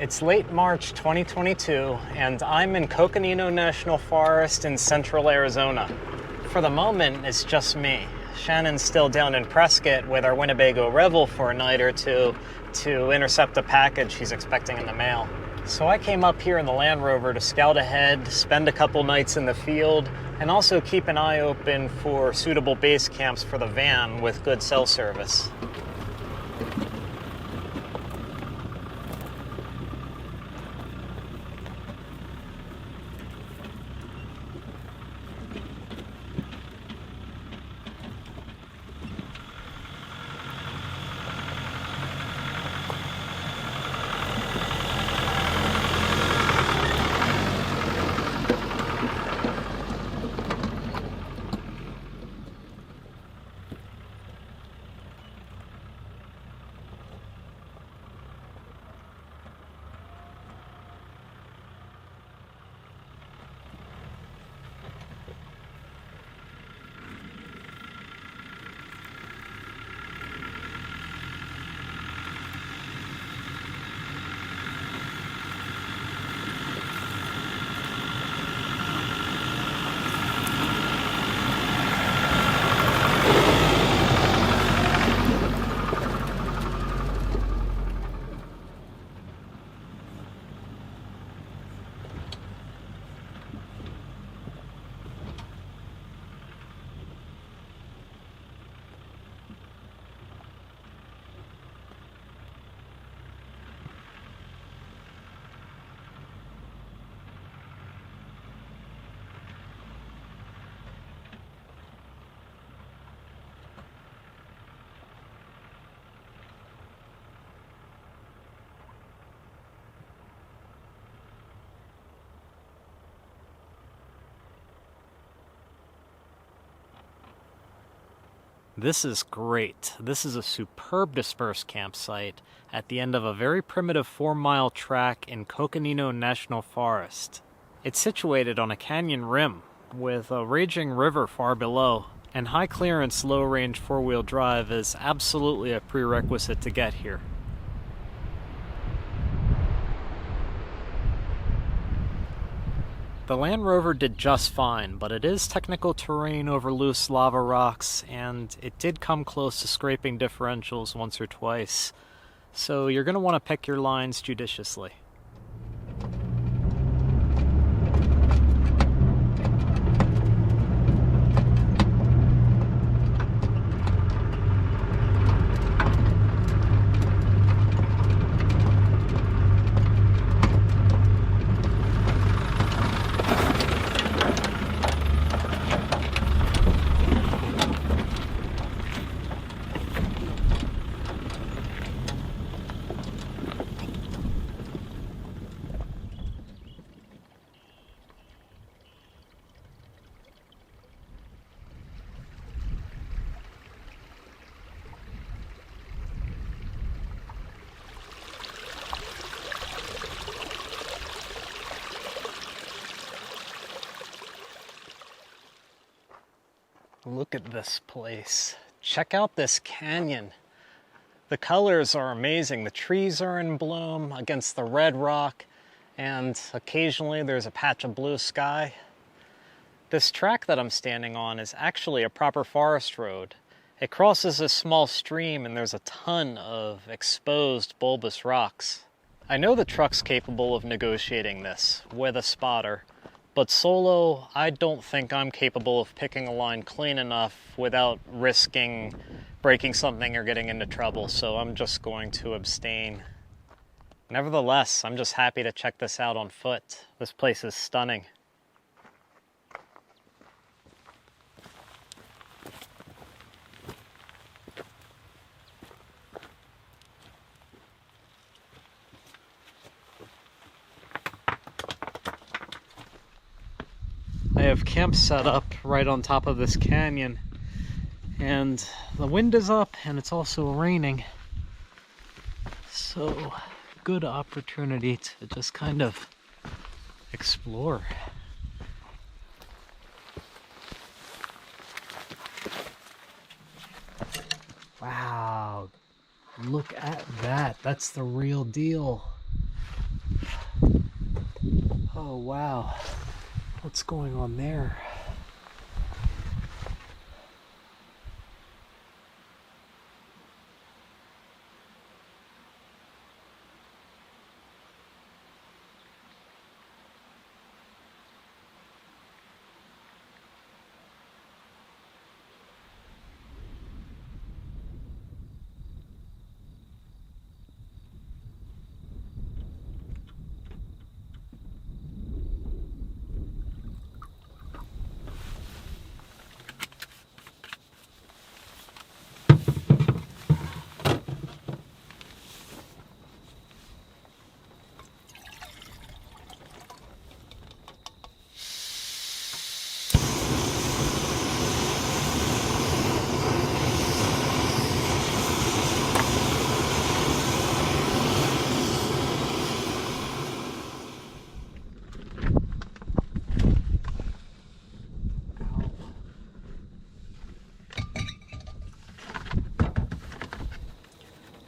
It's late March 2022, and I'm in Coconino National Forest in central Arizona. For the moment, it's just me. Shannon's still down in Prescott with our Winnebago Revel for a night or two to intercept a package she's expecting in the mail. So I came up here in the Land Rover to scout ahead, spend a couple nights in the field, and also keep an eye open for suitable base camps for the van with good cell service. This is great. This is a superb dispersed campsite at the end of a very primitive 4-mile track in Coconino National Forest. It's situated on a canyon rim with a raging river far below, and high clearance, low range 4-wheel drive is absolutely a prerequisite to get here. The Land Rover did just fine, but it is technical terrain over loose lava rocks, and it did come close to scraping differentials once or twice, so you're going to want to pick your lines judiciously. Look at this place. Check out this canyon. The colors are amazing. The trees are in bloom against the red rock, and occasionally there's a patch of blue sky. This track that I'm standing on is actually a proper forest road. It crosses a small stream, and there's a ton of exposed bulbous rocks. I know the truck's capable of negotiating this with a spotter, but solo, I don't think I'm capable of picking a line clean enough without risking breaking something or getting into trouble, so I'm just going to abstain. Nevertheless, I'm just happy to check this out on foot. This place is stunning. I have camp set up right on top of this canyon, and the wind is up and it's also raining, so good opportunity to just kind of explore. Wow, look at that. That's the real deal. Oh wow, what's going on there?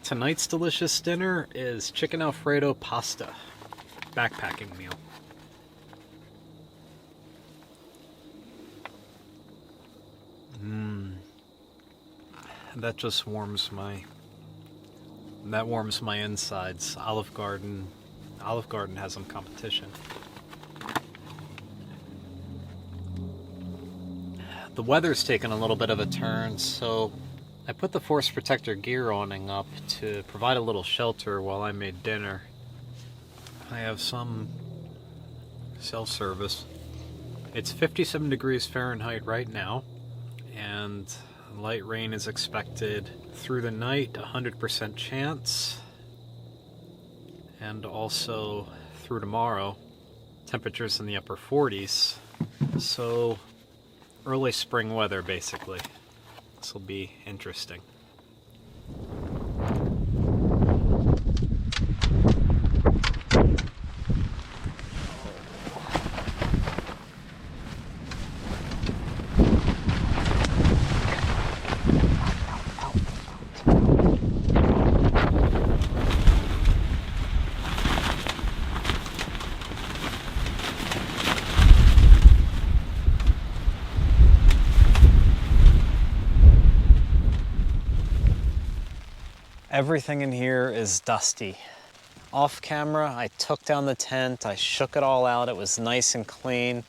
Tonight's delicious dinner is chicken Alfredo pasta, backpacking meal. That just warms my insides. Olive Garden has some competition. The weather's taken a little bit of a turn, so I put the force protector gear awning up to provide a little shelter while I made dinner. I have some self-service. It's 57 degrees Fahrenheit right now, and light rain is expected through the night, 100% chance, and also through tomorrow, temperatures in the upper 40s. So early spring weather, basically. This will be interesting. Everything in here is dusty. Off camera, I took down the tent, I shook it all out, it was nice and clean,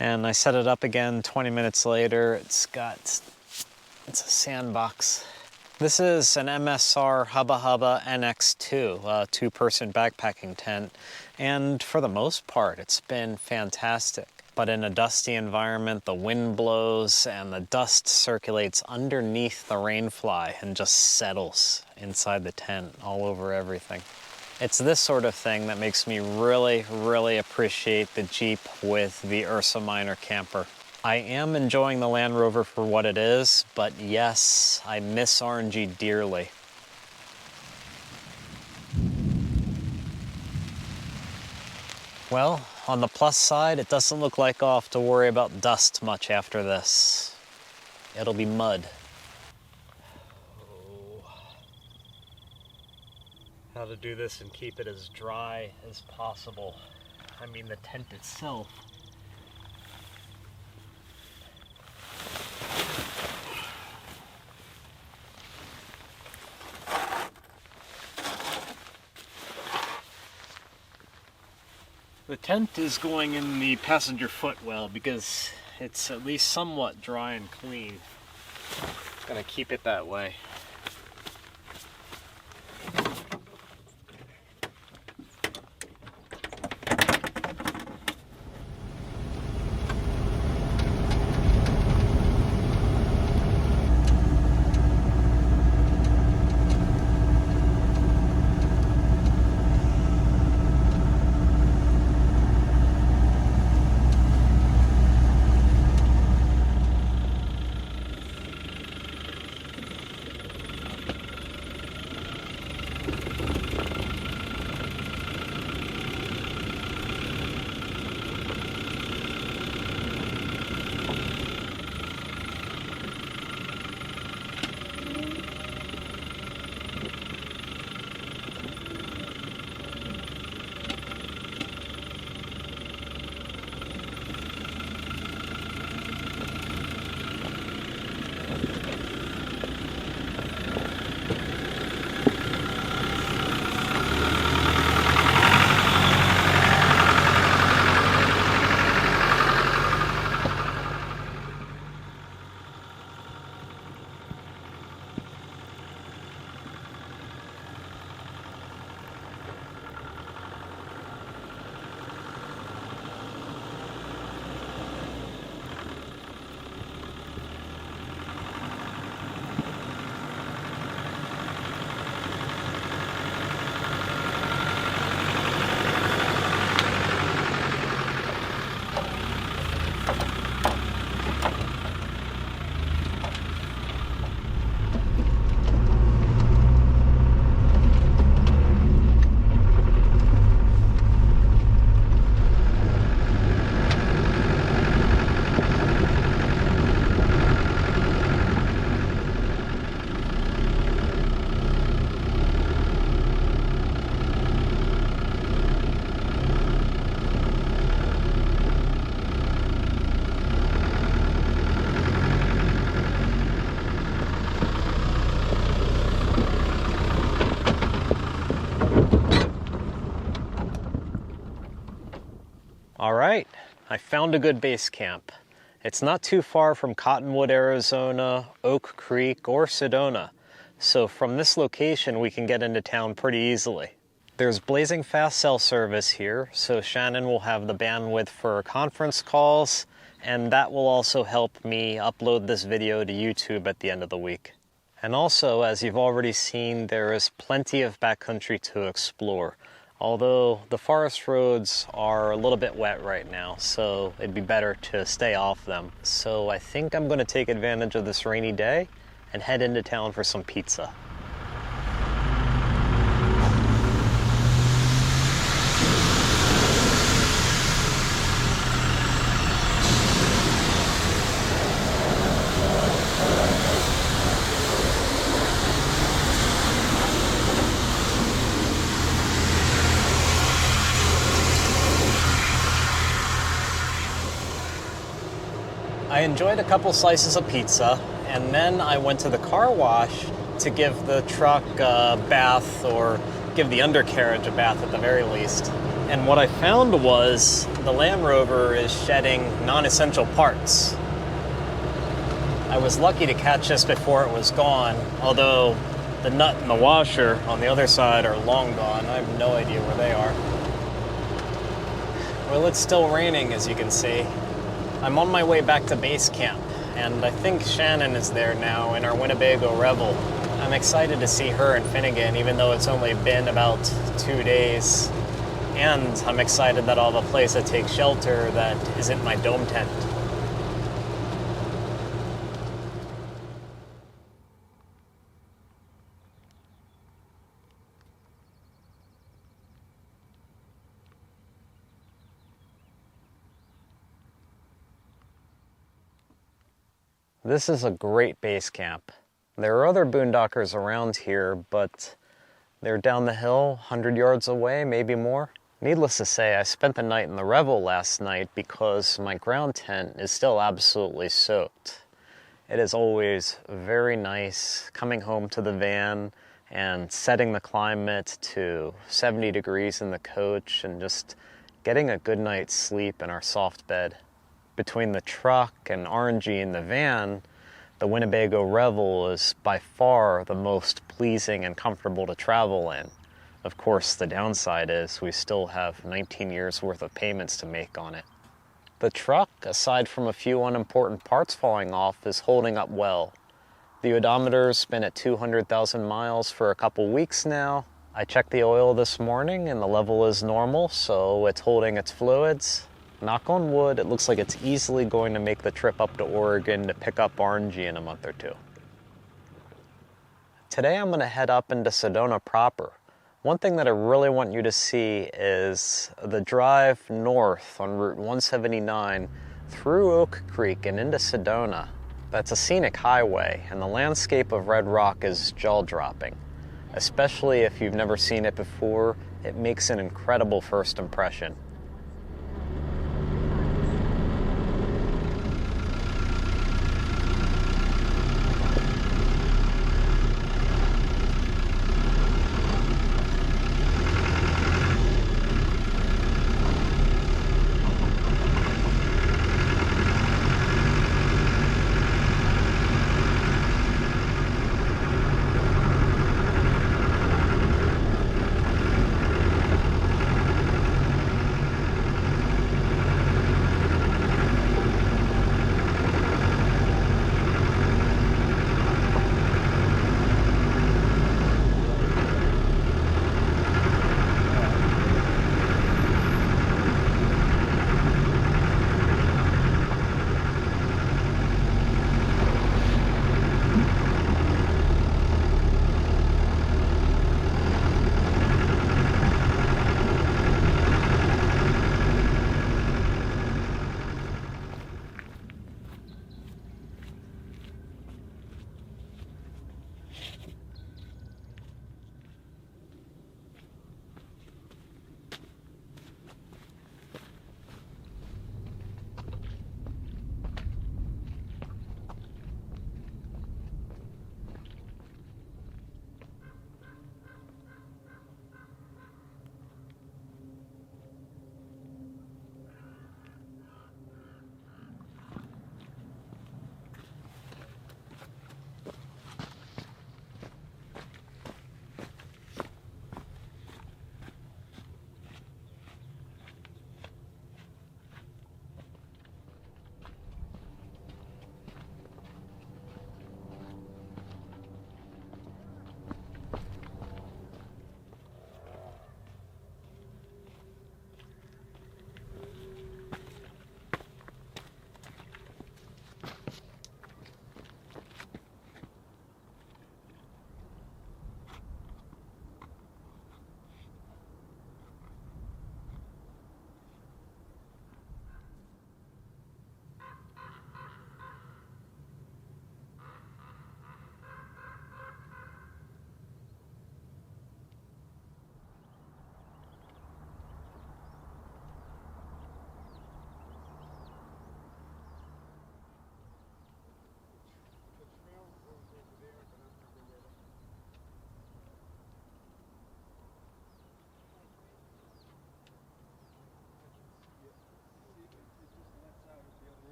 and I set it up again 20 minutes later. It's a sandbox. This is an MSR HUBBA NX2, a two-person backpacking tent, and for the most part, it's been fantastic. But in a dusty environment, the wind blows and the dust circulates underneath the rainfly and just settles inside the tent all over everything. It's this sort of thing that makes me really, really appreciate the Jeep with the Ursa Minor camper. I am enjoying the Land Rover for what it is, but yes, I miss RNG dearly. Well, on the plus side, it doesn't look like I'll have to worry about dust much after this. It'll be mud. How to do this and keep it as dry as possible. I mean, the tent itself. The tent is going in the passenger footwell because it's at least somewhat dry and clean. Gonna keep it that way. All right, I found a good base camp. It's not too far from Cottonwood, Arizona, Oak Creek, or Sedona. So from this location, we can get into town pretty easily. There's blazing fast cell service here, so Shannon will have the bandwidth for conference calls, and that will also help me upload this video to YouTube at the end of the week. And also, as you've already seen, there is plenty of backcountry to explore. Although the forest roads are a little bit wet right now, so it'd be better to stay off them. So I think I'm going to take advantage of this rainy day and head into town for some pizza. I enjoyed a couple slices of pizza, and then I went to the car wash to give the truck a bath, or give the undercarriage a bath at the very least. And what I found was the Land Rover is shedding non-essential parts. I was lucky to catch this before it was gone, although the nut and the washer on the other side are long gone. I have no idea where they are. Well, it's still raining, as you can see. I'm on my way back to base camp, and I think Shannon is there now in our Winnebago Revel. I'm excited to see her and Finnegan, even though it's only been about 2 days. And I'm excited that I'll have a place to take shelter that isn't my dome tent. This is a great base camp. There are other boondockers around here, but they're down the hill, 100 yards away, maybe more. Needless to say, I spent the night in the Revel last night because my ground tent is still absolutely soaked. It is always very nice coming home to the van and setting the climate to 70 degrees in the coach and just getting a good night's sleep in our soft bed. Between the truck and RNG in the van, the Winnebago Revel is by far the most pleasing and comfortable to travel in. Of course, the downside is we still have 19 years worth of payments to make on it. The truck, aside from a few unimportant parts falling off, is holding up well. The odometer's been at 200,000 miles for a couple weeks now. I checked the oil this morning and the level is normal, so it's holding its fluids. Knock on wood, it looks like it's easily going to make the trip up to Oregon to pick up RNG in a month or two. Today I'm going to head up into Sedona proper. One thing that I really want you to see is the drive north on Route 179 through Oak Creek and into Sedona. That's a scenic highway, and the landscape of Red Rock is jaw-dropping. Especially if you've never seen it before, it makes an incredible first impression.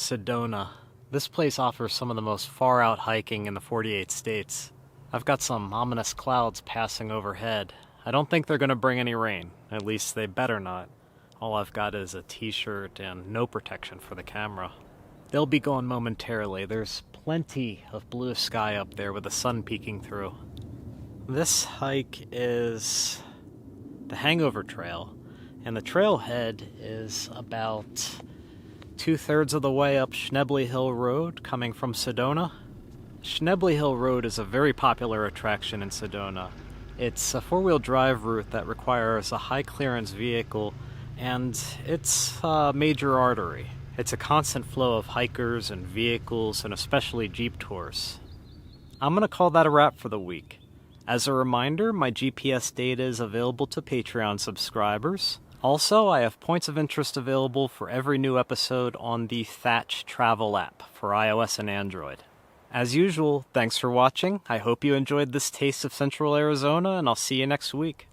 Sedona. This place offers some of the most far-out hiking in the 48 states. I've got some ominous clouds passing overhead. I don't think they're going to bring any rain. At least they better not. All I've got is a t-shirt and no protection for the camera. They'll be gone momentarily. There's plenty of blue sky up there with the sun peeking through. This hike is the Hangover Trail, and the trailhead is about 2/3 of the way up Schnebly Hill Road coming from Sedona. Schnebly Hill Road is a very popular attraction in Sedona. It's a four-wheel drive route that requires a high-clearance vehicle, and it's a major artery. It's a constant flow of hikers and vehicles, and especially Jeep tours. I'm going to call that a wrap for the week. As a reminder, my GPS data is available to Patreon subscribers. Also, I have points of interest available for every new episode on the THATCH travel app for iOS and Android. As usual, thanks for watching. I hope you enjoyed this taste of Central Arizona, and I'll see you next week.